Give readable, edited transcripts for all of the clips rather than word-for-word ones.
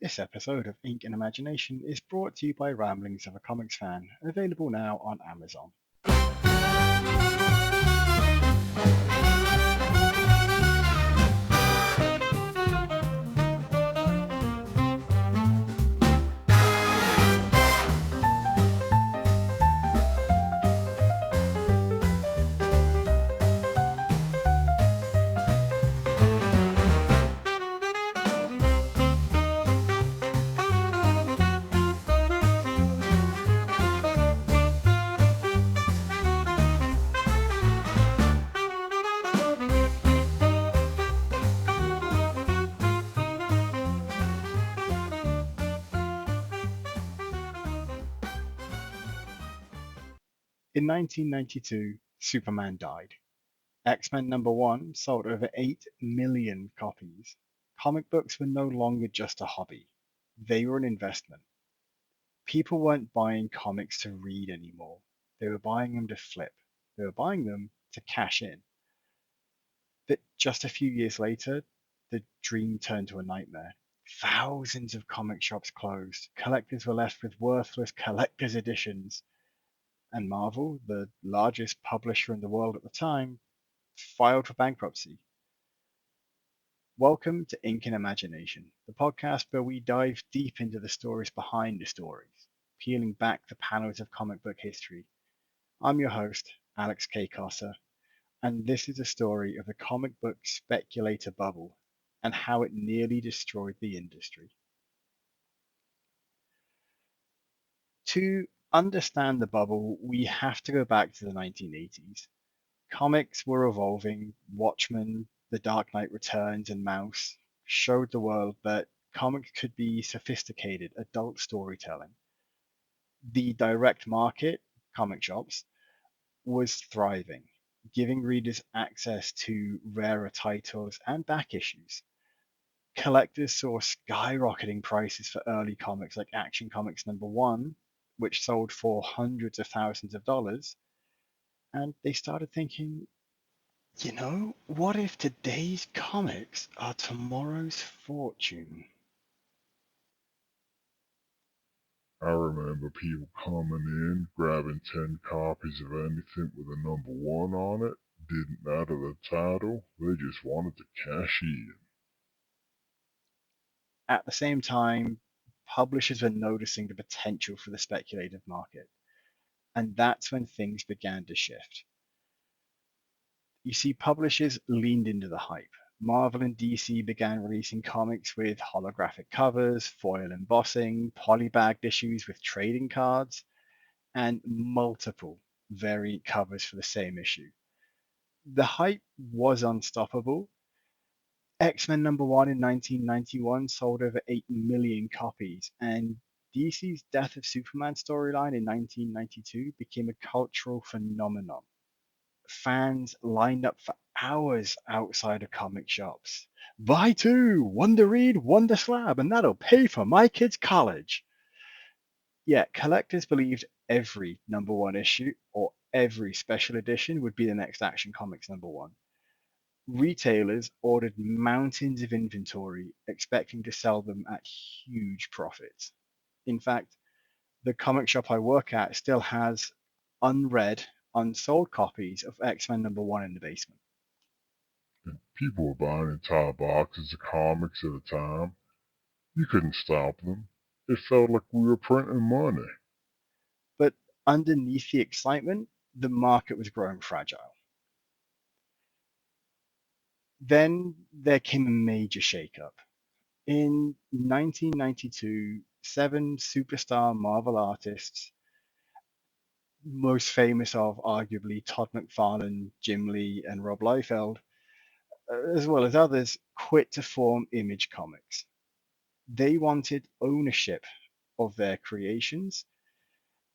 This episode of Ink and Imagination is brought to you by Ramblings of a Comics Fan, available now on Amazon. In 1992, Superman died. X-Men #1 sold over 8 million copies. Comic books were no longer just a hobby. They were an investment. People weren't buying comics to read anymore. They were buying them to flip. They were buying them to cash in. But just a few years later, the dream turned to a nightmare. Thousands of comic shops closed. Collectors were left with worthless collector's editions. And Marvel, the largest publisher in the world at the time, filed for bankruptcy. Welcome to Ink and Imagination, the podcast where we dive deep into the stories behind the stories, peeling back the panels of comic book history. I'm your host, Alex K. Cossa, and this is a story of the comic book speculator bubble and how it nearly destroyed the industry. To understand the bubble, we have to go back to the 1980s. Comics were evolving. Watchmen, The Dark Knight Returns, and Mouse showed the world that comics could be sophisticated, adult storytelling. The direct market, comic shops, was thriving, giving readers access to rarer titles and back issues. Collectors saw skyrocketing prices for early comics like Action Comics #1, which sold for hundreds of thousands of dollars, and they started thinking, what if today's comics are tomorrow's fortune? I remember people coming in, grabbing 10 copies of anything with a #1 on it. Didn't matter the title, they just wanted to cash in. At the same time, publishers were noticing the potential for the speculative market, and that's when things began to shift. You see, publishers leaned into the hype. Marvel and DC began releasing comics with holographic covers, foil embossing, polybagged issues with trading cards, and multiple variant covers for the same issue. The hype was unstoppable. X-Men #1 in 1991 sold over 8 million copies, and DC's Death of Superman storyline in 1992 became a cultural phenomenon. Fans lined up for hours outside of comic shops. Buy two, one to read, one to slab, and that'll pay for my kid's college. Yet collectors believed every #1 issue or every special edition would be the next Action Comics #1. Retailers ordered mountains of inventory, expecting to sell them at huge profits. In fact, the comic shop I work at still has unread, unsold copies of X-Men #1 in the basement. And people were buying entire boxes of comics at a time. You couldn't stop them. It felt like we were printing money. But underneath the excitement, the market was growing fragile. Then there came a major shakeup. In 1992, 7 superstar Marvel artists, most famous of arguably Todd McFarlane, Jim Lee, and Rob Liefeld, as well as others, quit to form Image Comics. They wanted ownership of their creations,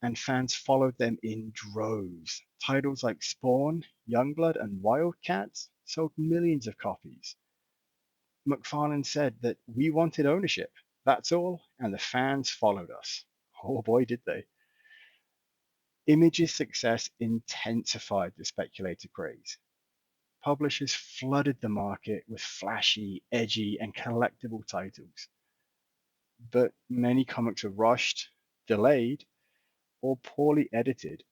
and fans followed them in droves. Titles like Spawn, Youngblood, and Wildcats sold millions of copies. McFarlane said that we wanted ownership, that's all, and the fans followed us. Oh boy, did they. Image's success intensified the speculator craze. Publishers flooded the market with flashy, edgy, and collectible titles. but many comics were rushed, delayed, or poorly edited.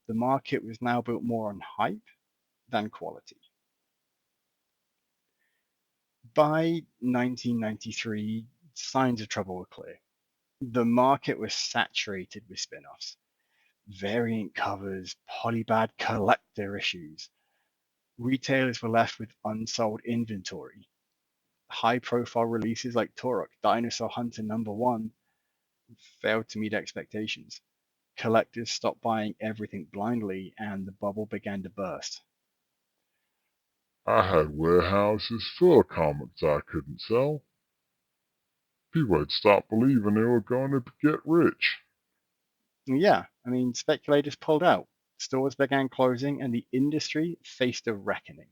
The market was now built more on hype than quality. By 1993, signs of trouble were clear. The market was saturated with spin offs, variant covers, polybad collector issues. Retailers were left with unsold inventory. High profile releases like Turok, Dinosaur Hunter #1 failed to meet expectations. Collectors stopped buying everything blindly, and the bubble began to burst. I had warehouses full of comics I couldn't sell. People had stopped believing they were going to get rich. Yeah, speculators pulled out, stores began closing, and the industry faced a reckoning.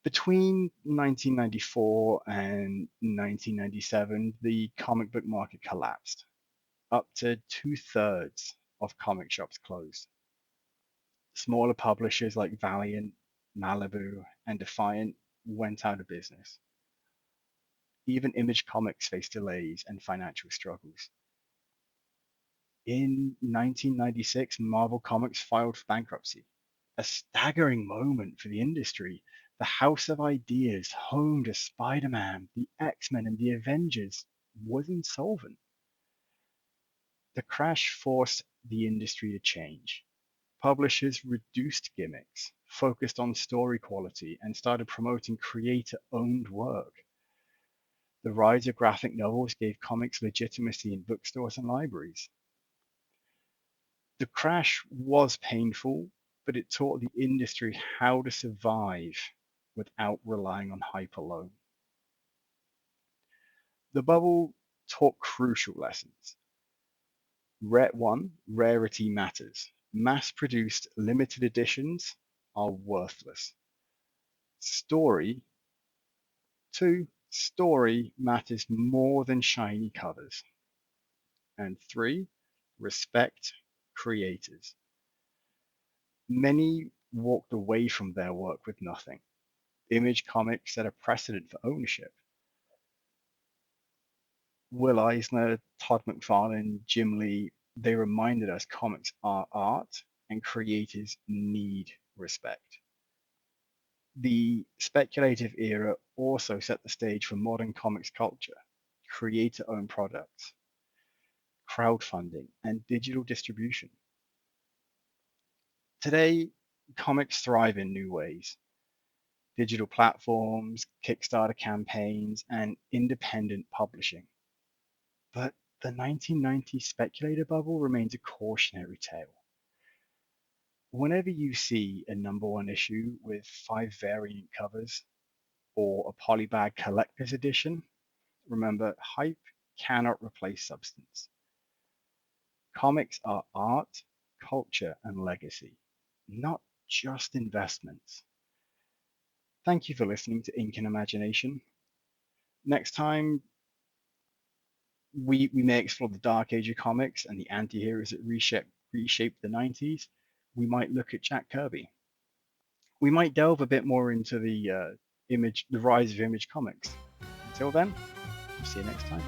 Between 1994 and 1997, the comic book market collapsed. Up to two-thirds of comic shops closed. Smaller publishers like Valiant, Malibu, and Defiant went out of business. Even Image Comics faced delays and financial struggles. In 1996, Marvel Comics filed for bankruptcy, a staggering moment for the industry. The House of Ideas, home to Spider Man, the X Men, and the Avengers, was insolvent. The crash forced the industry to change. Publishers reduced gimmicks, focused on story quality, and started promoting creator owned work. The rise of graphic novels gave comics legitimacy in bookstores and libraries. The crash was painful, but it taught the industry how to survive without relying on hype alone. The bubble taught crucial lessons. One, rarity matters. Mass produced limited editions are worthless. Story, two, story matters more than shiny covers. And three, respect creators. Many walked away from their work with nothing. Image Comics set a precedent for ownership. Will Eisner, Todd McFarlane, Jim Lee, they reminded us comics are art and creators need respect. The speculative era also set the stage for modern comics culture, creator-owned products, crowdfunding, and digital distribution. Today, comics thrive in new ways. Digital platforms, Kickstarter campaigns, and independent publishing. But the 1990s speculator bubble remains a cautionary tale. Whenever you see a #1 issue with 5 variant covers or a polybag collector's edition, remember hype cannot replace substance. Comics are art, culture, and legacy, not just investments. Thank you for listening to Ink and Imagination. Next time, we may explore the dark age of comics and the anti-heroes that reshaped the 90s. We might look at Jack Kirby. We might delve a bit more into the rise of Image Comics. Until then, we'll see you next time.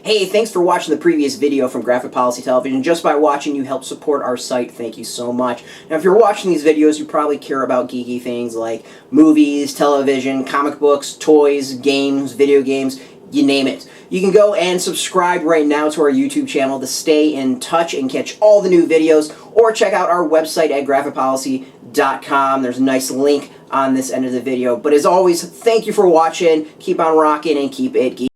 Hey, thanks for watching the previous video from Graphic Policy Television. Just by watching, you help support our site. Thank you so much. Now, if you're watching these videos, you probably care about geeky things like movies, television, comic books, toys, games, video games, you name it. You can go and subscribe right now to our YouTube channel to stay in touch and catch all the new videos, or check out our website at graphicpolicy.com. There's a nice link on this end of the video. But as always, thank you for watching. Keep on rocking and keep it geeky.